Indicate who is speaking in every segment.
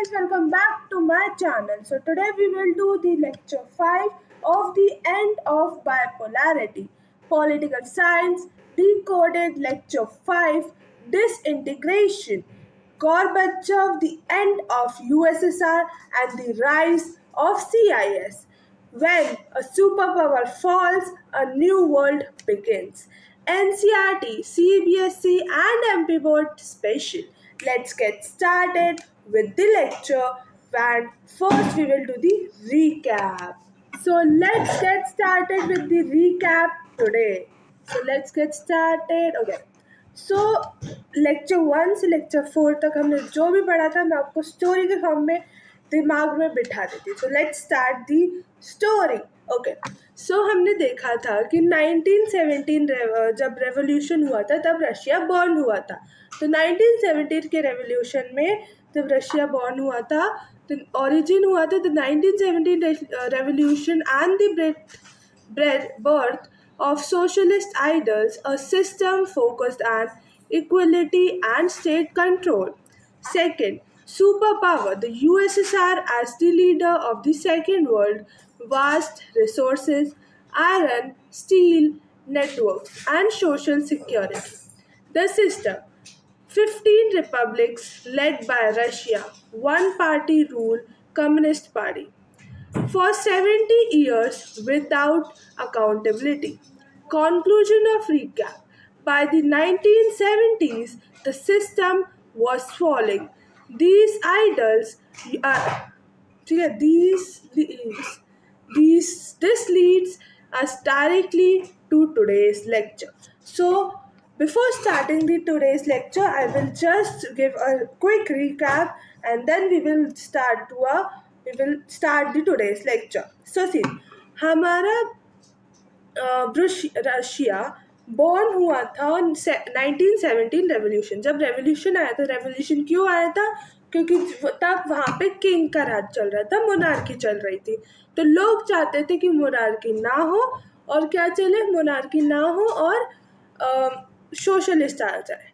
Speaker 1: guys, welcome back to my channel. So today we will do the lecture 5 of the end of bipolarity. Political science decoded lecture 5 disintegration. Gorbachev, the end of USSR and the rise of CIS. When a superpower falls, a new world begins. NCRT, CBSE and MP Board Special. Let's get started with the lecture and first we will do the recap. So let's get started with the recap today. So let's get started. Okay. So lecture 1 से lecture 4 तक हमने जो भी पढ़ा था मैं आपको story के फॉर्म में दिमाग में बिठा देती। So let's start the story. Okay, so हमने देखा था कि 1917 जब रेवोल्यूशन हुआ था तब रशिया बॉर्न हुआ था। तो 1917 के रेवोल्यूशन में जब रशिया बॉर्न हुआ था तो ओरिजिन हुआ था, तो 1917 revolution and the birth of socialist ideals, a system focused on equality and state control. Second, superpower, the USSR as the leader of the Second World, vast resources, iron, steel, networks, and social security. The system, 15 republics led by Russia, one party rule, Communist Party for 70 years without accountability. Conclusion of recap. By the 1970s, the system was falling. These idols this leads us directly to today's lecture. So, before starting the today's lecture, I will just give a quick recap and then we will start the today's lecture. So see, हमारा Russia born हुआ था 1917 revolution. जब revolution आया था, revolution क्यों आया था? क्योंकि तब वहाँ पे किंग का राज चल रहा था, मोनार्की चल रही थी। तो लोग चाहते थे कि मोनार्की ना हो और क्या चले, मोनार्की ना हो और सोशलिस्ट आ जाए।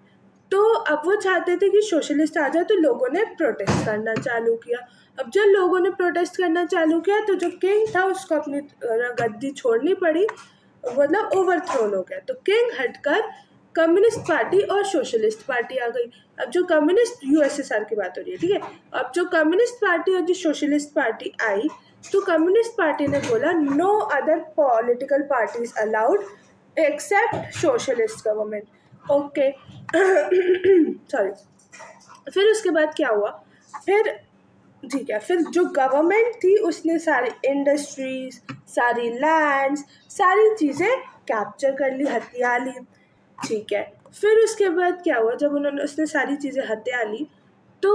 Speaker 1: तो अब वो चाहते थे कि सोशलिस्ट आ जाए, तो लोगों ने प्रोटेस्ट करना चालू किया। अब जब लोगों ने प्रोटेस्ट करना चालू किया तो जो किंग था उसको अपनी गद्दी छोड़नी पड़ी, मतलब ओवरथ्रोन हो गया। तो किंग हटकर कम्युनिस्ट पार्टी और सोशलिस्ट पार्टी आ गई। अब जो कम्युनिस्ट यूएसएसआर की बात हो रही है, ठीक है। अब जो कम्युनिस्ट पार्टी और जो सोशलिस्ट पार्टी आई, तो कम्युनिस्ट पार्टी ने बोला no other political parties allowed except socialist government. Okay, sorry. फिर उसके बाद क्या हुआ, फिर ठीक है, फिर जो गवर्नमेंट थी उसने सारी इंडस्ट्रीज, सारी लैंड्स, सारी चीज़ें कैप्चर कर ली, हथिया ली, ठीक है। फिर उसके बाद क्या हुआ, जब उसने सारी चीज़ें हथिया ली तो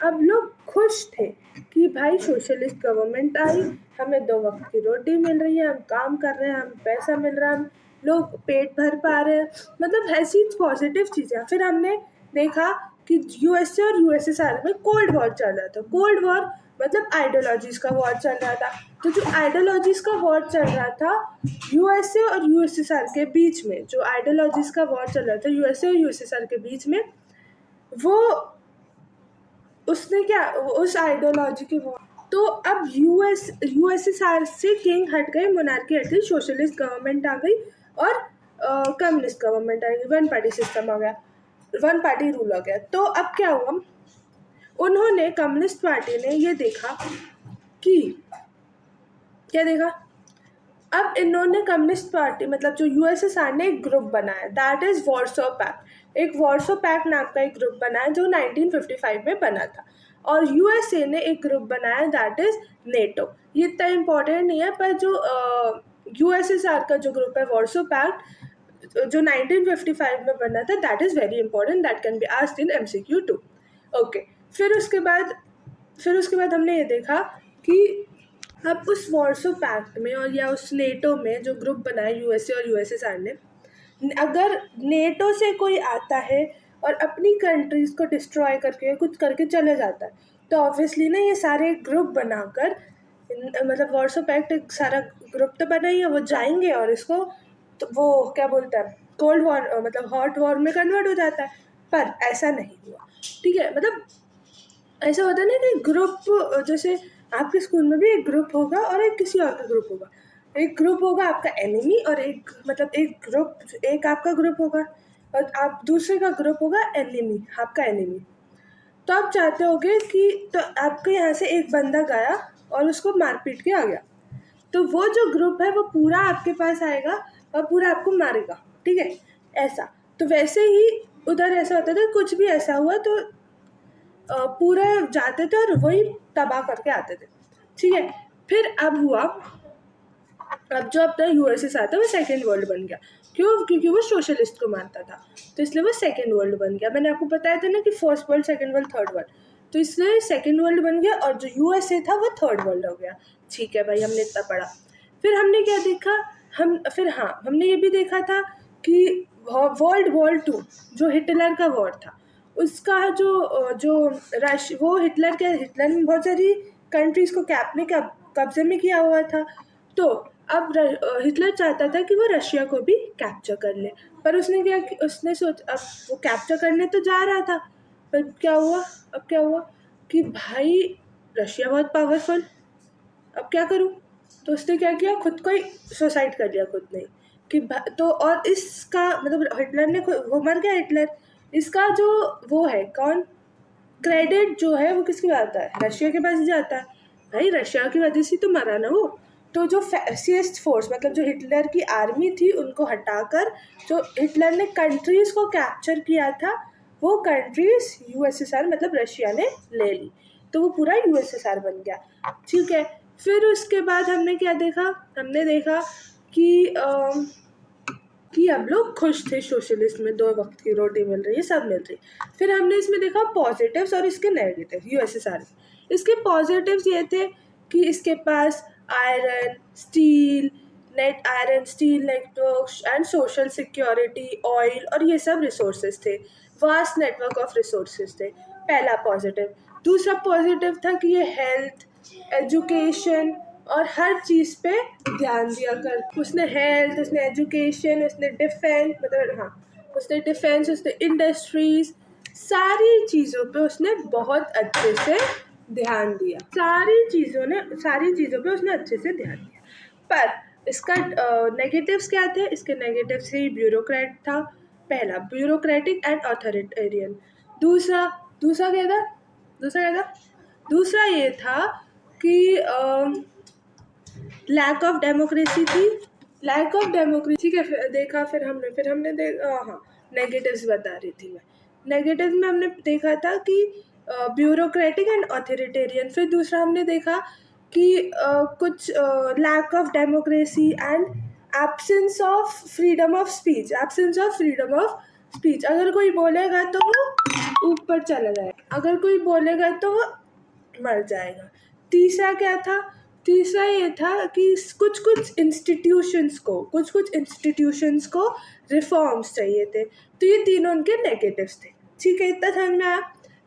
Speaker 1: अब लोग खुश थे कि भाई सोशलिस्ट गवर्नमेंट आई, हमें 2 वक्त की रोटी मिल रही है, हम काम कर रहे हैं, हम पैसा मिल रहा है, हम लोग पेट भर पा रहे हैं, मतलब ऐसी पॉजिटिव चीज़ें। फिर हमने देखा कि यूएसए और यूएसएसआर में कोल्ड वॉर चल रहा था। कोल्ड वॉर मतलब आइडियोलॉजीज का वॉर चल रहा था। तो जो आइडियोलॉजीज का वॉर चल रहा था यूएसए और यूएसएसआर के बीच में, जो आइडियोलॉजीज का वॉर चल रहा था यूएसए और यूएसएसआर के बीच में, वो उसने क्या, उस आइडियोलॉजी के वॉर, तो अब यूएसएसआर से किंग हट गए, मोनार्की हट गई, सोशलिस्ट गवर्नमेंट आ गई और कम्युनिस्ट गवर्नमेंट आ गई, वन पार्टी सिस्टम आ गया, वन पार्टी रूल हो गया। तो अब क्या हुआ, उन्होंने कम्युनिस्ट पार्टी ने ये देखा कि क्या देखा, अब इन्होंने कम्युनिस्ट पार्टी मतलब जो यूएसएसआर ने एक ग्रुप बनाया, दैट इज वॉर्सो पैक्ट। एक वॉर्सो पैक्ट नाम का एक ग्रुप बनाया जो 1955 में बना था। और यूएसए ने एक ग्रुप बनाया दैट इज नेटो। ये इतना इम्पोर्टेंट नहीं है, पर जो यूएसएसआर का जो ग्रुप है वॉर्सो पैक्ट जो 1955 में बना था, that is very important, that can be asked in MCQ too. Okay, फिर उसके बाद हमने ये देखा कि अब उस वॉर्सो पैक्ट में और या उस नेटो में जो ग्रुप बनाया यूएसए और यूएसएसआर ने, अगर नेटो से कोई आता है और अपनी कंट्रीज़ को डिस्ट्रॉय करके कुछ करके चले जाता है, तो ऑब्वियसली ना ये सारे ग्रुप बनाकर, मतलब वॉर्सो पैक्ट एक सारा ग्रुप तो बना ही है, वो जाएंगे और इसको, तो वो क्या बोलता है, कोल्ड वॉर मतलब हॉट वॉर में कन्वर्ट हो जाता है। पर ऐसा नहीं हुआ, ठीक है। मतलब ऐसा होता है ना कि ग्रुप, जैसे आपके स्कूल में भी एक ग्रुप होगा और एक किसी और का ग्रुप होगा। एक ग्रुप होगा आपका एनिमी और एक मतलब एक आपका ग्रुप होगा और आप दूसरे का ग्रुप होगा एनिमी, आपका एनिमी। तो आप चाहते होगे कि तो आपके यहाँ से एक बंदा गया और उसको मार पीट के आ गया, तो वो जो ग्रुप है वो पूरा आपके पास आएगा और पूरा आपको मारेगा, ठीक है। ऐसा तो वैसे ही उधर ऐसा होता था, कुछ भी ऐसा हुआ तो पूरे जाते थे और वही तबाह करके आते थे, ठीक है। फिर अब हुआ, अब जो अपना यूएसएसआर था वो सेकेंड वर्ल्ड बन गया। क्यों? क्योंकि वो सोशलिस्ट को मानता था, तो इसलिए वो सेकेंड वर्ल्ड बन गया। मैंने आपको बताया था ना कि first world, second world, third world, तो इसलिए सेकेंड वर्ल्ड बन गया और जो यूएसए था वो थर्ड वर्ल्ड हो गया। ठीक है भाई, हमने इतना पढ़ा। फिर हमने क्या देखा, हमने ये भी देखा था कि वर्ल्ड वॉर 2 जो हिटलर का वॉर था, उसका जो रश वो हिटलर ने बहुत सारी कंट्रीज को अपने कब्जे में किया हुआ था। तो अब हिटलर चाहता था कि वो रशिया को भी कैप्चर कर ले, पर उसने अब वो कैप्चर करने तो जा रहा था, पर क्या हुआ कि भाई रशिया बहुत पावरफुल, अब क्या करूं। तो उसने क्या किया, खुद को ही सुसाइड कर लिया, खुद ने कि तो और इसका मतलब हिटलर ने वो मर गया हिटलर। इसका जो वो है कौन, क्रेडिट जो है वो किसके पास आता है, रशिया के पास ही जाता है। भाई रशिया की वजह से तो मरा ना वो। तो जो फैसिस्ट फोर्स मतलब जो हिटलर की आर्मी थी उनको हटाकर जो हिटलर ने कंट्रीज को कैप्चर किया था, वो कंट्रीज यूएसएसआर मतलब रशिया ने ले ली, तो वो पूरा यूएसएसआर बन गया, ठीक है। फिर उसके बाद हमने क्या देखा, हमने देखा कि अब लोग खुश थे सोशलिस्ट में, 2 वक्त की रोटी मिल रही है, सब मिल रही। फिर हमने इसमें देखा पॉजिटिव्स और इसके नेगेटिव यूएसएसआर। इसके पॉजिटिव्स ये थे कि इसके पास iron steel network and social security, oil और ये सब रिसोर्सेज थे, वास्ट नेटवर्क ऑफ रिसोर्सेज थे, पहला पॉजिटिव। दूसरा पॉजिटिव था कि ये हेल्थ, एजुकेशन और हर चीज़ पे ध्यान दिया कर। उसने हेल्थ, उसने एजुकेशन, उसने डिफेंस मतलब उसने डिफेंस, उसने इंडस्ट्रीज, सारी चीज़ों पे उसने बहुत अच्छे से ध्यान दिया। सारी चीज़ों पे उसने अच्छे से ध्यान दिया। पर इसका नेगेटिव्स क्या थे, इसके नेगेटिव्स ही ब्यूरोक्रेट था, पहला ब्यूरोक्रेटिक एंड अथॉरिटेरियन। दूसरा दूसरा क्या था दूसरा क्या था दूसरा ये था कि लैक ऑफ डेमोक्रेसी थी, लैक ऑफ डेमोक्रेसी। ठीक है, देखा फिर हमने नेगेटिव्स बता रही थी मैं। नेगेटिव में हमने देखा था कि ब्यूरोक्रेटिक एंड ऑथोरिटेरियन। फिर दूसरा हमने देखा कि कुछ lack of democracy and absence of freedom of speech. अगर कोई बोलेगा तो वो ऊपर चला जाएगा, अगर कोई बोलेगा तो वो मर जाएगा। तीसरा क्या था, तीसरा ये था कि कुछ इंस्टीट्यूशंस को रिफॉर्म्स चाहिए थे। तो ये तीनों उनके नेगेटिव्स थे, ठीक है, इतना समझ में आया।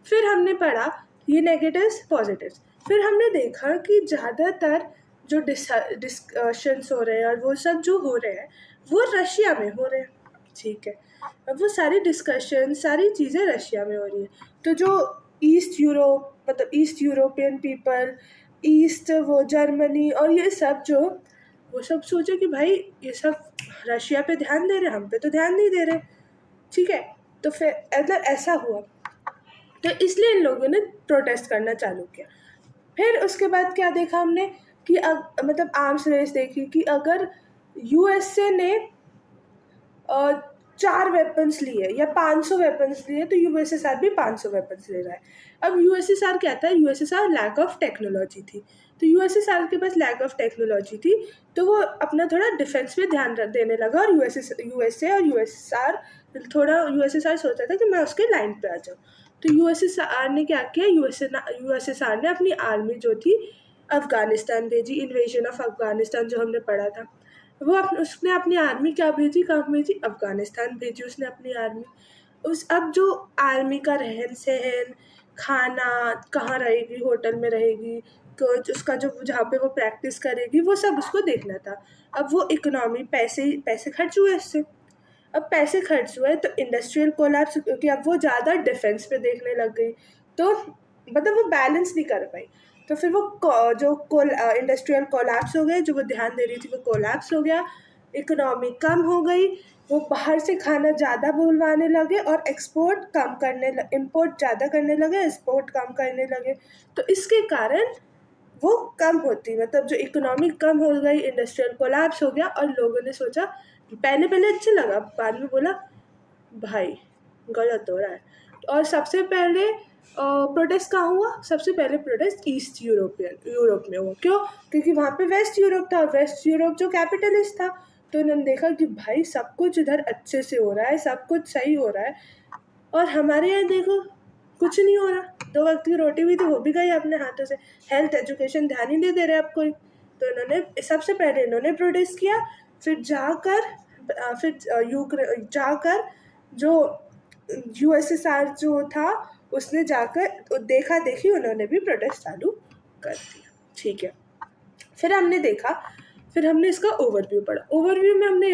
Speaker 1: फिर हमने पढ़ा ये नेगेटिव्स पॉजिटिव्स। फिर हमने देखा कि ज़्यादातर जो डिस्कशंस हो रहे हैं और वो सब जो हो रहे हैं वो रशिया में हो रहे हैं, ठीक है। अब वो सारी डिस्कशन, सारी चीज़ें रशिया में हो रही है। तो जो ईस्ट यूरोपियन पीपल, ईस्ट वो जर्मनी और ये सब वो सब सोचे कि भाई ये सब रशिया पे ध्यान दे रहे, हम पे तो ध्यान नहीं दे रहे, ठीक है। तो फिर ऐसा हुआ, तो इसलिए इन लोगों ने प्रोटेस्ट करना चालू किया। फिर उसके बाद क्या देखा हमने कि मतलब आर्म्स रेस देखी कि अगर यूएसए ने 4 वेपन्स लिए या 500 वेपन्स लिए तो यूएसएसआर भी 500 वेपन्स ले रहा है। अब यूएसएसआर क्या था, यूएसएसआर लैक ऑफ टेक्नोलॉजी थी, तो यूएसएसआर के पास लैक ऑफ टेक्नोलॉजी थी, तो वो अपना थोड़ा डिफेंस पे ध्यान देने लगा। और यूएसए और यूएसएसआर सोचा था कि मैं उसके लाइन पे आ जाऊँ। तो यूएसएसआर ने क्या किया, यूएसएसआर ने अपनी आर्मी जो थी अफगानिस्तान भेजी, इन्वेजन ऑफ अफगानिस्तान जो हमने पढ़ा था। उसने अपनी आर्मी क्या भेजी, कहाँ भेजी, अफगानिस्तान भेजी उसने अपनी आर्मी। अब जो आर्मी का रहन सहन, खाना, कहाँ रहेगी, होटल में रहेगी, तो उसका जो जहाँ पे वो प्रैक्टिस करेगी वो सब उसको देखना था। अब वो इकोनॉमी, पैसे खर्च हुए इससे। अब पैसे खर्च हुए तो इंडस्ट्रियल कोलैप्स, क्योंकि अब वो ज़्यादा डिफेंस पे देखने लग गई, तो मतलब वो बैलेंस नहीं कर पाई। तो फिर वो जो इंडस्ट्रियल कोलैप्स हो गए, जो वो ध्यान दे रही थी वो कोलैप्स हो गया, इकोनॉमी कम हो गई, वो बाहर से खाना ज़्यादा बुलवाने लगे और एक्सपोर्ट कम करने इम्पोर्ट ज़्यादा करने लगे, एक्सपोर्ट कम करने लगे। तो इसके कारण वो कम होती, मतलब जो इकोनॉमी कम हो गई, इंडस्ट्रियल कोलैप्स हो गया, और लोगों ने सोचा, पहले पहले अच्छा लगा, बाद में बोला भाई गलत हो रहा है। और सबसे पहले प्रोटेस्ट कहाँ हुआ? सबसे पहले प्रोटेस्ट ईस्ट यूरोप में हुआ। क्यों? क्योंकि वहाँ पे वेस्ट यूरोप था, वेस्ट यूरोप जो कैपिटलिस्ट था, तो उन्होंने देखा कि भाई सब कुछ इधर अच्छे से हो रहा है, सब कुछ सही हो रहा है, और हमारे यहाँ देखो कुछ नहीं हो रहा। 2 वक्त की रोटी भी तो वो भी गई अपने हाथों से, हेल्थ एजुकेशन ध्यान ही नहीं दे रहे अब कोई। तो इन्होंने सबसे पहले इन्होंने प्रोटेस्ट किया, फिर जाकर जो यूएसएसआर जो था उसने जाकर देखा देखी उन्होंने भी प्रोटेस्ट चालू कर दिया। ठीक है, फिर हमने देखा, फिर हमने इसका ओवरव्यू पढ़ा। ओवरव्यू में हमने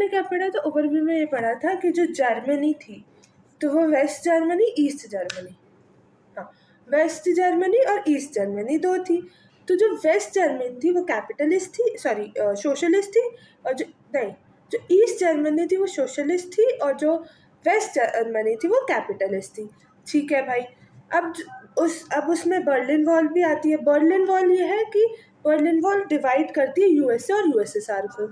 Speaker 1: क्या पढ़ा? तो ओवरव्यू में ये पढ़ा था कि जो जर्मनी थी, तो वो वेस्ट जर्मनी, ईस्ट जर्मनी, हाँ, वेस्ट जर्मनी और ईस्ट जर्मनी 2 थी। तो जो वेस्ट जर्मनी थी वो कैपिटलिस्ट थी, सॉरी सोशलिस्ट थी, और जो ईस्ट जर्मनी थी वो सोशलिस्ट थी, और जो वेस्ट जर्मनी थी वो कैपिटलिस्ट थी। ठीक है भाई, अब उसमें बर्लिन वॉल भी आती है। बर्लिन वॉल ये है कि बर्लिन वॉल डिवाइड करती है यूएसए और यूएसएसआर को।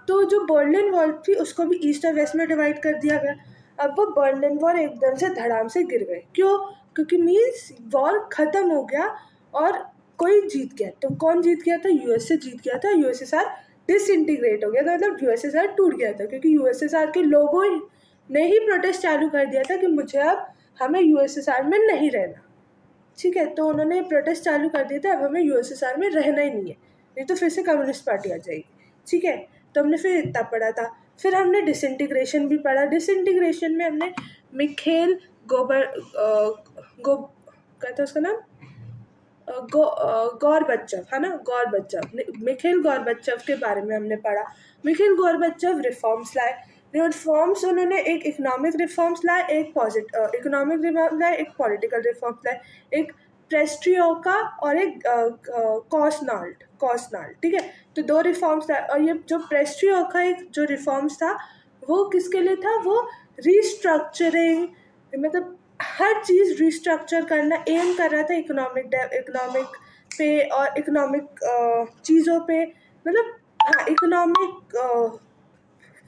Speaker 1: तो जो बर्लिन वॉल थी उसको भी ईस्ट और वेस्ट में डिवाइड कर दिया गया। अब वो बर्लिन वॉल एकदम से धड़ाम से गिर गए। क्यों? क्योंकि मीन्स वॉर ख़त्म हो गया और कोई जीत गया। तो कौन जीत गया था? यूएसए जीत गया था, यूएसएसआर डिसइंटीग्रेट हो गया था, मतलब यूएसएसआर टूट गया था, क्योंकि यूएसएसआर के लोगों ने ही प्रोटेस्ट चालू कर दिया था कि मुझे अब हमें यूएसएसआर में नहीं रहना। ठीक है, तो उन्होंने प्रोटेस्ट चालू कर दिया था, अब हमें यूएसएसआर में रहना ही नहीं है, नहीं तो फिर से कम्युनिस्ट पार्टी आ जाएगी। ठीक है, तो हमने फिर इतना पढ़ा था। फिर हमने डिसइंटीग्रेशन भी पढ़ा। डिसइंटीग्रेशन में हमने मिखेल क्या था उसका नाम? गॉर्बेचोव, है ना, गॉर्बेचोव, मिखेल गॉर्बेचोव के बारे में हमने पढ़ा। मिखेल गॉर्बेचोव रिफॉर्म्स लाए। रिफॉर्म्स उन्होंने एक इकोनॉमिक रिफॉर्म्स लाए, एक इकोनॉमिक रिफॉर्म लाए, एक पॉलिटिकल रिफॉर्म्स लाए, एक प्रेस्ट्रियोका और एक कॉसनाल्ट। ठीक है, तो 2 रिफॉर्म्स लाए। और ये जो प्रेस्ट्रियोका एक जो रिफॉर्म्स था वो किसके लिए था? वो रिस्ट्रक्चरिंग, मतलब हर चीज़ रिस्ट्रक्चर करना एम कर रहा था, इकोनॉमिक पे और इकोनॉमिक चीज़ों पे, मतलब हाँ, इकोनॉमिक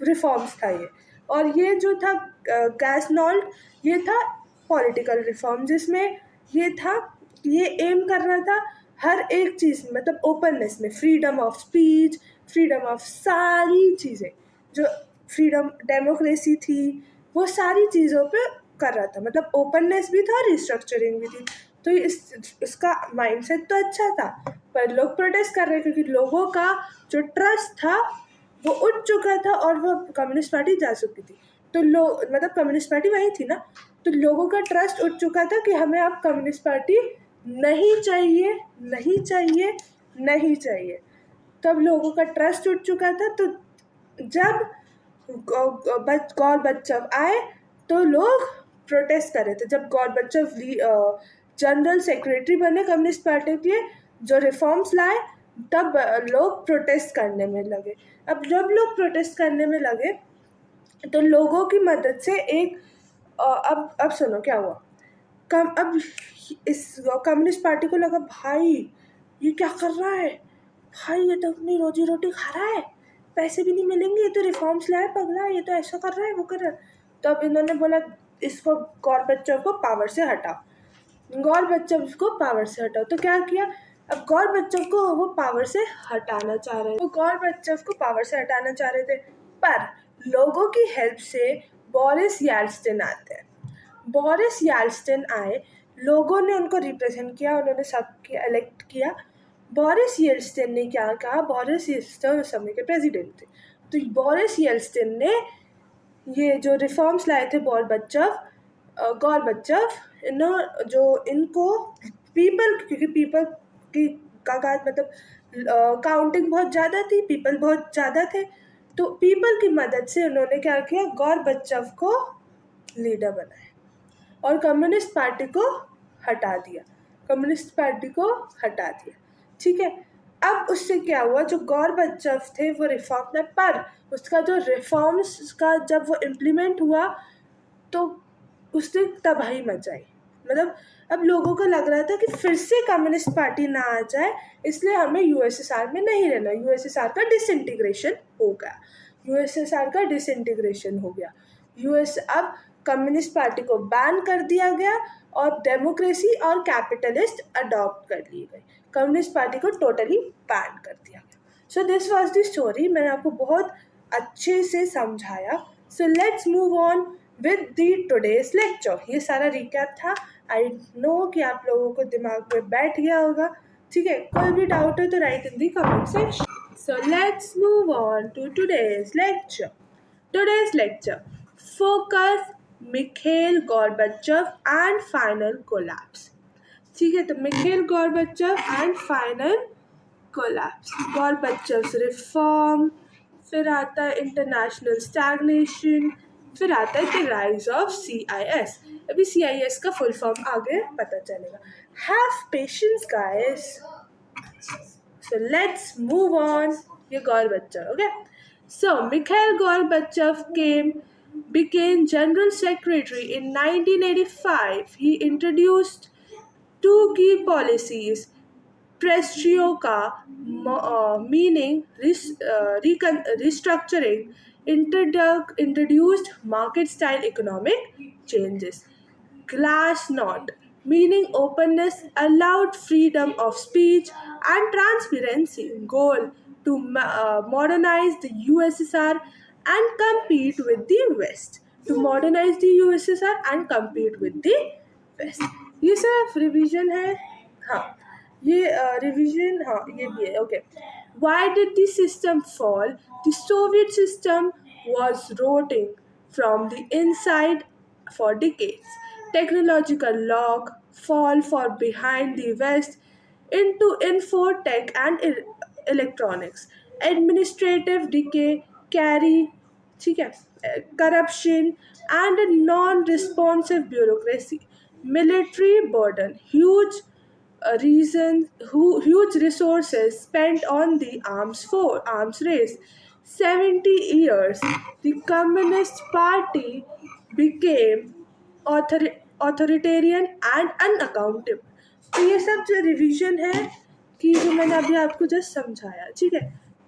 Speaker 1: रिफॉर्म्स था ये। और ये जो था गैसनॉल्ट, ये था पॉलिटिकल रिफॉर्म, जिसमें ये था, ये एम कर रहा था हर एक चीज़ में, मतलब ओपननेस में, freedom of speech, freedom of सारी चीज़ें, जो फ्रीडम डेमोक्रेसी थी, वो सारी चीज़ों पे कर रहा था, मतलब ओपननेस भी था, रिस्ट्रक्चरिंग भी थी। तो इसका माइंडसेट तो अच्छा था, पर लोग प्रोटेस्ट कर रहे, क्योंकि लोगों का जो ट्रस्ट था वो उठ चुका था और वो कम्युनिस्ट पार्टी जा चुकी थी। तो लोग, मतलब कम्युनिस्ट पार्टी वही थी ना, तो लोगों का ट्रस्ट उठ चुका था कि हमें अब कम्युनिस्ट पार्टी नहीं चाहिए, नहीं चाहिए, नहीं चाहिए। तब लोगों का ट्रस्ट उठ चुका था। तो जब गॉर्बेचोव आए तो लोग प्रोटेस्ट कर रहे थे। जब गॉर्बेचोव जनरल सेक्रेटरी बने कम्युनिस्ट पार्टी के, जो रिफॉर्म्स लाए, तब लोग प्रोटेस्ट करने में लगे। अब जब लोग प्रोटेस्ट करने में लगे तो लोगों की मदद से एक अब सुनो क्या हुआ। अब इस कम्युनिस्ट पार्टी को लगा, भाई ये क्या कर रहा है, भाई ये तो अपनी रोजी रोटी खा रहा है, पैसे भी नहीं मिलेंगे, ये तो रिफॉर्म्स लाए पगला, ये तो ऐसा कर रहा है, वो कर रहा है। तो अब इन्होंने बोला इसको, गॉर्बेचोव को पावर से हटाओ, गॉर्बेचोव को पावर से हटाओ। तो क्या किया? अब गॉर्बेचोव को वो पावर से हटाना चाह रहे थे, वो गॉर्बेचोव को पावर से हटाना चाह रहे थे, पर लोगों की हेल्प से बोरिस येल्त्सिन आते हैं। बोरिस येल्त्सिन आए, लोगों ने उनको रिप्रेजेंट किया, उन्होंने सबके इलेक्ट किया। बोरिस येल्त्सिन ने क्या कहा? बोरिस येल्त्सिन उस समय के प्रेसिडेंट थे। तो बोरिस येल्त्सिन ने ये जो रिफॉर्म्स लाए थे गॉर्बेचोव, जो इनको पीपल, क्योंकि पीपल की का मतलब काउंटिंग बहुत ज़्यादा थी, पीपल बहुत ज़्यादा थे, तो पीपल की मदद से उन्होंने क्या किया, गॉर्बेचोव को लीडर बनाया और कम्युनिस्ट पार्टी को हटा दिया, ठीक है। अब उससे क्या हुआ, जो गॉर्बेचोव थे वो रिफॉर्मर, पर उसका जो रिफॉर्म्स का जब वो इम्प्लीमेंट हुआ तो उसने तबाही मचाई। मतलब अब लोगों को लग रहा था कि फिर से कम्युनिस्ट पार्टी ना आ जाए, इसलिए हमें यूएसएसआर में नहीं रहना। यूएसएसआर का डिसइंटीग्रेशन हो गया। यूएस अब कम्युनिस्ट पार्टी को बैन कर दिया गया और डेमोक्रेसी और कैपिटलिस्ट अडॉप्ट कर लिए गए। कम्युनिस्ट पार्टी को टोटली बैन कर दिया गया। So this was the story. मैंने आपको बहुत अच्छे से समझाया। सो let's move on with the today's lecture. ये सारा रिकैप था। आई नो कि आप लोगों को दिमाग में बैठ गया होगा, ठीक है। कोई भी डाउट है तो write in the comment section. So let's move on to today's lecture. Today's lecture focus Mikhail Gorbachev and final collapse। ठीक है, तो Mikhail Gorbachev and final collapse. Gorbachev's reform, फिर आता है इंटरनेशनल स्टैग्नेशन, फिर आता है द राइज ऑफ CIS। अभी CIS का फुल फॉर्म आगे पता चलेगा। Have patience guys. So let's move on. ये Gorbachev, okay? So Mikhail Gorbachev became General Secretary in 1985. He introduced two key policies: Perestroika, meaning restructuring, introduced market-style economic changes. Glasnost, meaning openness, allowed freedom of speech and transparency. Goal to modernize the USSR and compete with the West. ये सिर्फ revision है। हाँ, ये revision, हाँ ये भी है, okay. Why did the system fall? The Soviet system was rotting from the inside for decades. Technological lock, fall for behind the West into infotech and electronics. Administrative decay, ठीक है, corruption and a non-responsive bureaucracy. Military burden, huge resources spent on the arms race. 70 years, the Communist Party became authoritarian and unaccountable. तो ये सब जो revision है कि जो मैंने अभी आपको जस्ट समझाया, ठीक है।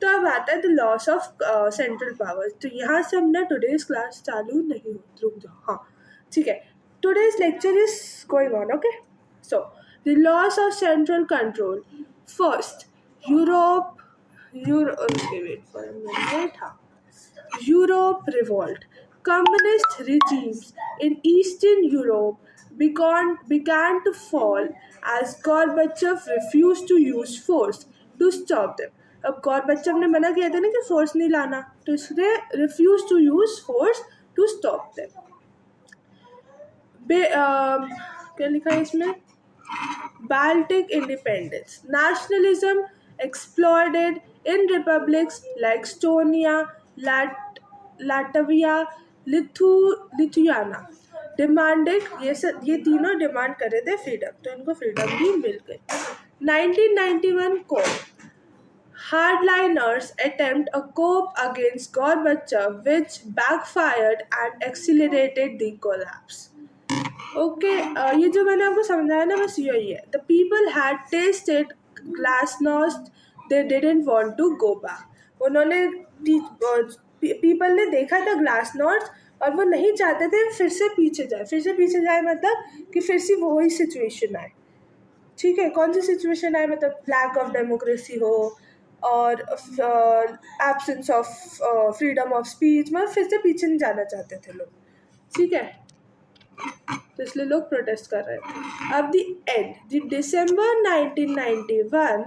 Speaker 1: तो अब आता है the loss of central powers. तो यहाँ से हमने टुडेज क्लास चालू नहीं हो, रुक जाओ, हाँ ठीक है। Today's lecture is going on, okay. So the loss of central control. First, Europe revolt. Communist regimes in Eastern Europe began to fall as Gorbachev refused to use force to stop them. अब गॉर्बेचोव ने मना किया था ना कि force नहीं लाना, तो इसने refuse to use force to stop them. क्या लिखा है इसमें? Baltic independence. Nationalism exploded in republics like Estonia, Latvia, Lithuania. Demanded, ये तीनों डिमांड कर रहे थे फ्रीडम, तो इनको फ्रीडम भी मिल गई। 1991 को hardliners attempt a coup against Gorbachev, which backfired and accelerated the collapse. Okay, ये जो मैंने आपको समझाया ना, बस यही है। The people had tasted glasnost, they didn't want to go back. उन्होंने पीपल ने देखा था ग्लासनोस्ट और वो नहीं चाहते थे फिर से पीछे जाए मतलब कि फिर से वही सिचुएशन आए, ठीक है। कौन सी सिचुएशन आए? मतलब लैक ऑफ डेमोक्रेसी हो और absence of freedom of speech, मतलब फिर से पीछे नहीं जाना चाहते थे लोग, ठीक है। तो इसलिए लोग प्रोटेस्ट कर रहे थे। अब the end, December 1991,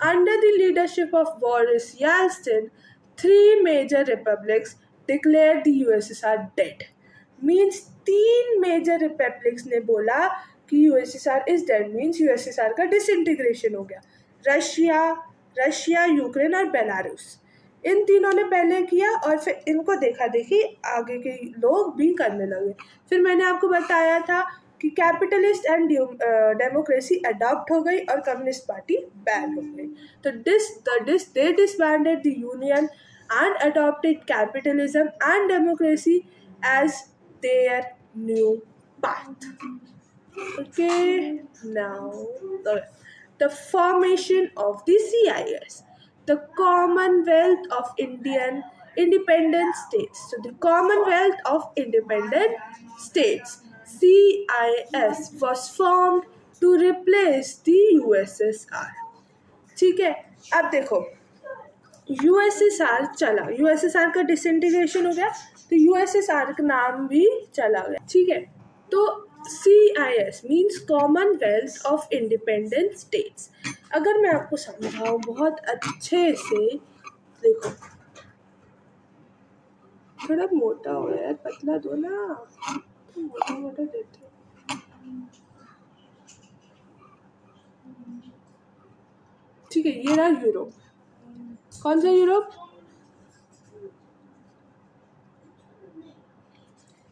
Speaker 1: under the leadership of Boris Yeltsin, 3 major republics declare the USSR dead. Means 3 major republics ने बोला कि USSR is dead, means USSR का डिसइंटीग्रेशन हो गया। रशिया, यूक्रेन और बेलारूस। इन तीनों ने पहले किया और फिर इनको देखा देखी आगे के लोग भी करने लगे। फिर मैंने आपको बताया था कि कैपिटलिस्ट एंड डेमोक्रेसी अडॉप्ट हो गई और कम्युनिस्ट पार्टी बैन हो गई। तो they disbanded the union and adopted capitalism and democracy as their new path. Okay, now the formation of the CIS, the Commonwealth of Indian Independent States. So the Commonwealth of Independent States, CIS, was formed to replace the USSR. ठीक है, अब देखो USSR चला, USSR का disintegration हो गया तो USSR का नाम भी चला गया। ठीक है, तो CIS means Commonwealth of independent states. अगर मैं आपको समझाऊं बहुत अच्छे से, देखो थोड़ा मोटा हो गया यार, पतला दो ना, तो मोटा मोटा देते हो। ठीक है, ये रहा यूरोप। कौन सा यूरोप?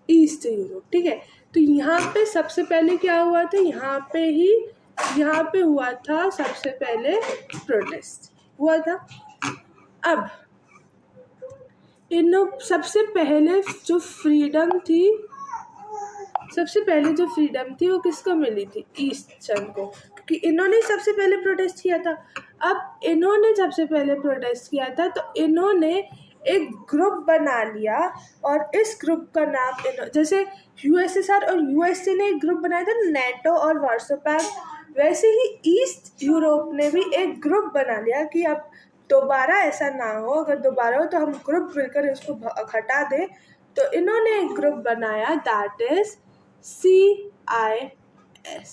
Speaker 1: East Europe. ठीक है, तो यहाँ पे सबसे पहले क्या हुआ था, यहाँ पे हुआ था सबसे पहले प्रोटेस्ट हुआ था। अब इन सबसे पहले जो फ्रीडम थी वो किसको मिली थी? ईस्टर्न को, क्योंकि इन्होंने सबसे पहले प्रोटेस्ट किया था। अब इन्होंने सबसे पहले प्रोटेस्ट किया था तो इन्होंने एक ग्रुप बना लिया और इस ग्रुप का नाम जैसे यूएसएसआर और यूएसए ने एक ग्रुप बनाया था नेटो और वार्सो पैक्ट, वैसे ही ईस्ट यूरोप ने भी एक ग्रुप बना लिया कि अब दोबारा ऐसा ना हो, अगर दोबारा हो तो हम ग्रुप मिलकर इसको हटा दें। तो इन्होंने एक ग्रुप बनाया that is CIS,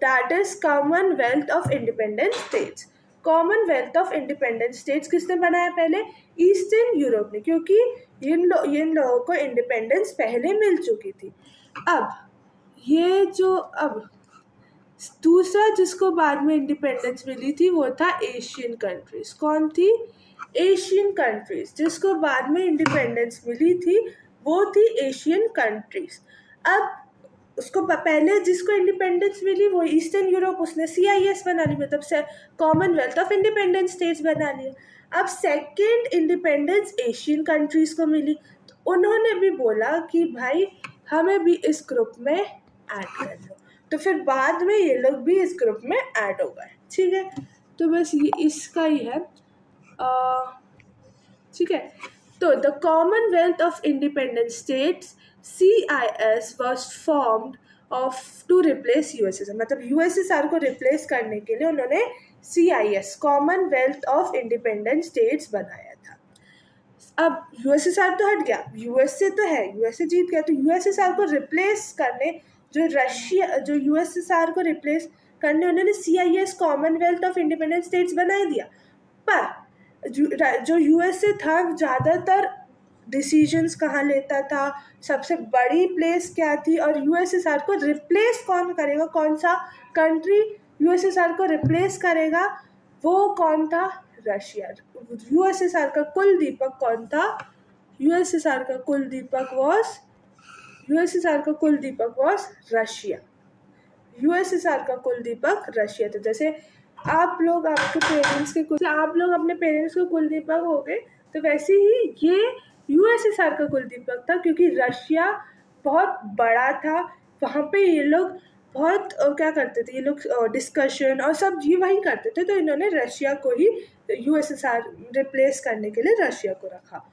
Speaker 1: that is Commonwealth of independent states. Commonwealth of independent states किसने बनाया? पहले ईस्टर्न यूरोप ने, क्योंकि इन लोगों को इंडिपेंडेंस पहले मिल चुकी थी। अब दूसरा जिसको बाद में इंडिपेंडेंस मिली थी वो था एशियन कंट्रीज। कौन थी? Asian countries. जिसको बाद में इंडिपेंडेंस मिली थी वो थी एशियन कंट्रीज। अब उसको पहले जिसको इंडिपेंडेंस मिली वो ईस्टर्न यूरोप, उसने CIS बना ली, मतलब कॉमनवेल्थ ऑफ इंडिपेंडेंट स्टेट्स बना लिया। अब सेकेंड इंडिपेंडेंस एशियन कंट्रीज को मिली तो उन्होंने भी बोला कि भाई हमें भी इस ग्रुप में ऐड कर लो, तो फिर बाद में ये लोग भी इस ग्रुप में ऐड हो गए। ठीक है, तो बस ये इसका ही है। ठीक है, तो the Commonwealth of independent states CIS was formed to replace USSR, मतलब USSR को रिप्लेस करने के लिए उन्होंने CIS Commonwealth of independent states बनाया था। अब USSR तो हट गया, यूएसए तो है, यूएसए जीत गया, तो USSR को रिप्लेस करने जो USSR को रिप्लेस करने उन्होंने CIS Commonwealth of independent states बना दिया। पर जो यूएसए था ज़्यादातर डिसीजंस कहाँ लेता था, सबसे बड़ी प्लेस क्या थी, और यूएसएसआर को रिप्लेस कौन करेगा, कौन सा कंट्री यूएसएसआर को रिप्लेस करेगा, वो कौन था? रशिया। यूएसएसआर का कुल दीपक कौन था? यूएसएसआर का कुल दीपक वॉज रशिया। यूएसएसआर का कुल दीपक रशिया था। जैसे आप लोग अपने पेरेंट्स के कुल दीपक हो गए, तो वैसे ही ये यूएसएसआर का कुल दीपक था, क्योंकि रशिया बहुत बड़ा था, वहाँ पे ये लोग बहुत क्या करते थे, ये लोग डिस्कशन और सब ये वही करते थे, तो इन्होंने रशिया को ही यूएसएसआर रिप्लेस करने के लिए रशिया को रखा।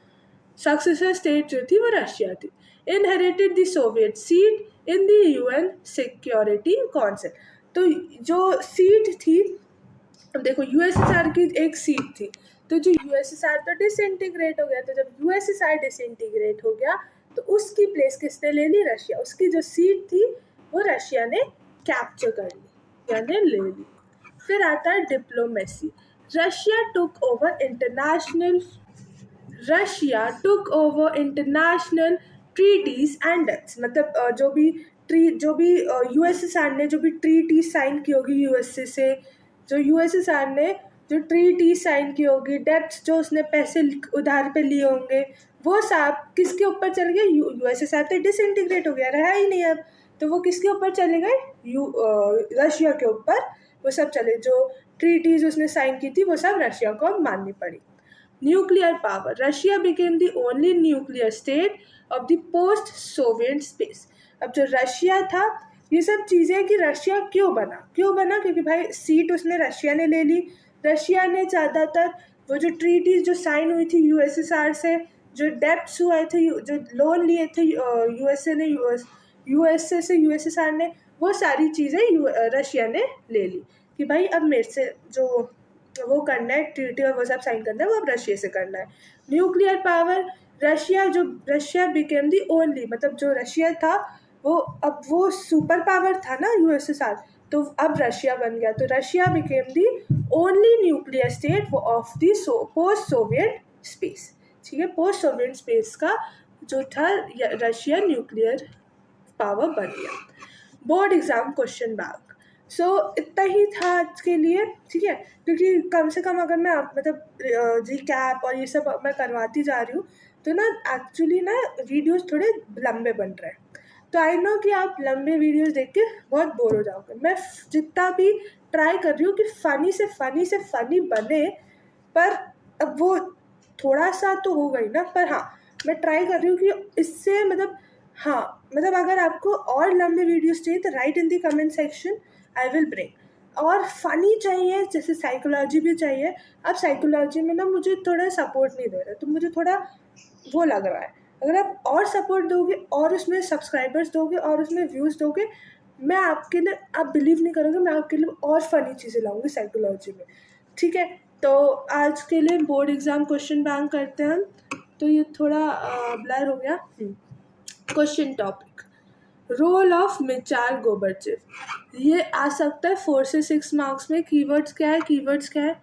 Speaker 1: सक्सेसर स्टेट जो थी वो रशिया थी। Inherited the Soviet seat in the UN security council. तो जो सीट थी, देखो यूएसएसआर की एक सीट थी, तो जो यूएसएसआर तो डिसइंटीग्रेट हो गया, तो जब यूएसएसआर डिसइंटीग्रेट हो गया तो उसकी प्लेस किसने ले ली? रशिया। उसकी जो सीट थी वो रशिया ने कैप्चर कर ली, यानी ले ली। फिर आता है diplomacy. Russia took over international treaties and acts, मतलब जो भी यूएसएसआर ने जो भी ट्रीटी साइन की होगी यूएसए से, जो यूएसएसआर ने जो ट्रीटी साइन की होगी, डेब्ट्स जो उसने पैसे उधार पे लिए होंगे, वो सब किसके ऊपर चल गए? यूएसएसआर तो डिसइंटीग्रेट हो गया, रहा ही नहीं अब, तो वो किसके ऊपर चले गए? रशिया के ऊपर वो सब चले, जो ट्रीटीज उसने साइन की थी वो सब रशिया को माननी पड़ी। Nuclear power, Russia became the only nuclear state of the post Soviet space. अब जो रशिया था, ये सब चीज़ें कि रशिया क्यों बना, क्योंकि भाई सीट उसने रशिया ने ले ली। रशिया ने ज़्यादातर वो जो ट्रीटीज जो साइन हुई थी यूएसएसआर से, जो डेब्ट्स हुए थे, जो लोन लिए थे यूएसए से यूएसएसआर ने, वो सारी चीज़ें रशिया ने ले ली कि भाई अब मेरे से जो वो करना है ट्रीटी और वो सब साइन करना है, वो अब रशिया से करना है। Nuclear power, Russia became the only, मतलब जो रशिया था वो सुपर पावर था ना यूएसएसआर, तो अब रशिया बन गया, तो Russia became the only nuclear state of the post Soviet space. ठीक है, पोस्ट सोवियत स्पेस का जो था रशिया न्यूक्लियर पावर बन गया। Board exam question bank. So इतना ही था आज के लिए, ठीक है, क्योंकि कम से कम अगर मैं मतलब रिकैप और ये सब मैं करवाती जा रही हूँ तो ना एक्चुअली ना वीडियोस थोड़े लंबे बन रहे हैं, तो आई नो कि आप लंबे वीडियोस देख के बहुत बोर हो जाओगे। मैं जितना भी ट्राई कर रही हूँ कि फ़नी से फ़नी बने, पर अब वो थोड़ा सा तो हो गई ना, पर हाँ मैं ट्राई कर रही हूँ कि इससे मतलब हाँ मतलब अगर आपको और लंबे वीडियोस चाहिए तो write in the comment section, I will bring. और फनी चाहिए, जैसे साइकोलॉजी भी चाहिए। अब साइकोलॉजी में ना मुझे थोड़ा सपोर्ट नहीं दे रहा, तो मुझे थोड़ा वो लग रहा है, अगर आप और सपोर्ट दोगे और उसमें सब्सक्राइबर्स दोगे और उसमें व्यूज़ दोगे, मैं आपके लिए, आप बिलीव नहीं करोगे, मैं आपके लिए और फनी चीज़ें लाऊंगी साइकोलॉजी में। ठीक है, तो आज के लिए बोर्ड एग्ज़ाम क्वेश्चन बैंक करते हैं हम। तो ये थोड़ा ब्लर हो गया। Question topic, role of Mikhail Gorbachev. ये आ सकता है 4 से 6 मार्क्स में। कीवर्ड्स क्या है?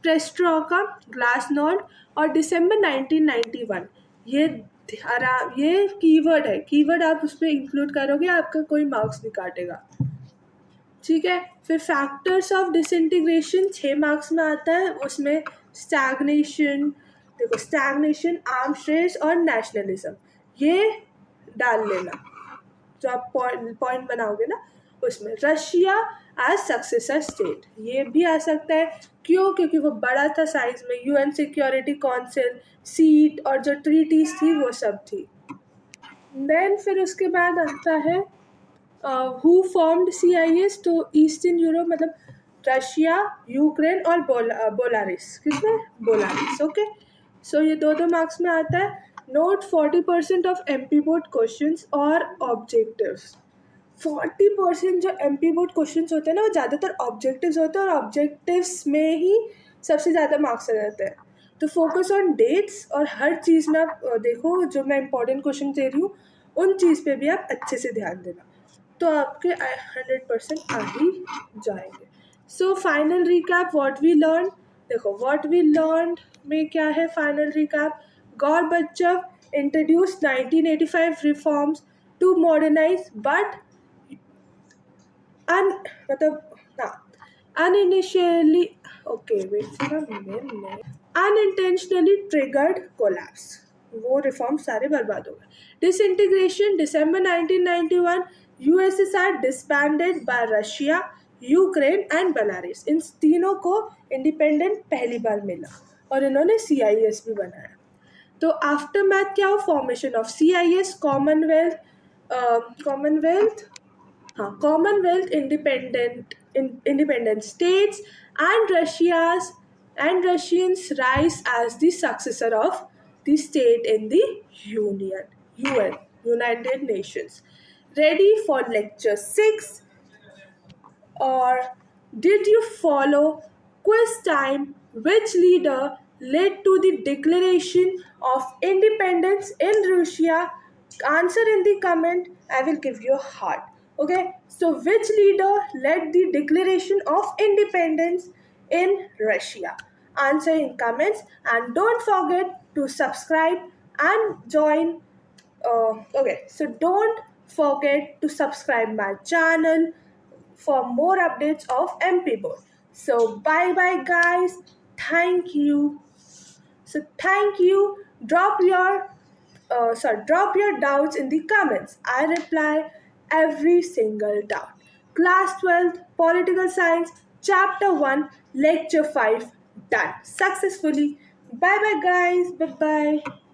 Speaker 1: प्रेस्ट्रोका, ग्लासनोड और दिसंबर 1991। ये कीवर्ड है, कीवर्ड आप उसमें इंक्लूड करोगे, आपका कोई मार्क्स नहीं काटेगा। ठीक है, फिर फैक्टर्स ऑफ डिसइंटीग्रेशन 6 मार्क्स में आता है, उसमें स्टैग्नेशन, देखो स्टैग्नेशन, आर्म्स रेस और नेशनलिज्म, ये डाल लेना जो आप पॉइंट बनाओगे ना उसमें। रशिया एज सक्सेसर स्टेट, ये भी आ सकता है, क्योंकि वो बड़ा था साइज में, यूएन सिक्योरिटी काउंसिल सीट और जो ट्रीटीज थी वो सब थी। देन फिर उसके बाद आता है हु फॉर्म्ड CIS, तो ईस्टर्न यूरोप, मतलब रशिया, यूक्रेन और बोलारिस, किसमें? बोलारिस। ओके, सो ये 2 मार्क्स में आता है। Note 40% of MP board questions और ऑब्जेक्टिव्स। 40% जो MP बोर्ड क्वेश्चंस होते हैं ना, वो ज़्यादातर ऑब्जेक्टिव्स होते हैं, और ऑब्जेक्टिव्स में ही सबसे ज़्यादा मार्क्स आ जाते हैं। तो फोकस ऑन डेट्स, और हर चीज़ में आप देखो, जो मैं इंपॉर्टेंट क्वेश्चन दे रही हूँ उन चीज़ पे भी आप अच्छे से ध्यान देना, तो आपके 100% आ ही जाएंगे। So final recap, what we learn. देखो व्हाट वी लर्न में क्या है final recap? Gorbachev introduce 1985 reforms to modernize but uninitially, okay wait a minute, unintentionally triggered collapse, वो रिफॉर्म सारे बर्बाद हो गए। डिसइंटीग्रेशन, दिसंबर 1991, USSR disbanded by Russia, Ukraine and Belarus, इन तीनों को इंडिपेंडेंट पहली बार मिला और इन्होंने CIS भी बनाया। तो आफ्टर मैथ क्या हो? Formation of CIS, Commonwealth, independent states, and Russians rise as the successor of the state in the United Nations. Ready for lecture 6? Or did you follow quiz time? Which leader led to the declaration of independence in Russia? Answer in the comment. I will give you a heart. Okay, so which leader led the declaration of independence in Russia? Answer in comments, and don't forget to subscribe and join. Okay, so don't forget to subscribe my channel for more updates of MP board. So bye bye guys. Thank you. So thank you. Drop your doubts in the comments. I reply every single doubt. Class 12th Political Science Chapter 1 Lecture 5 done successfully. Bye bye guys. Bye bye.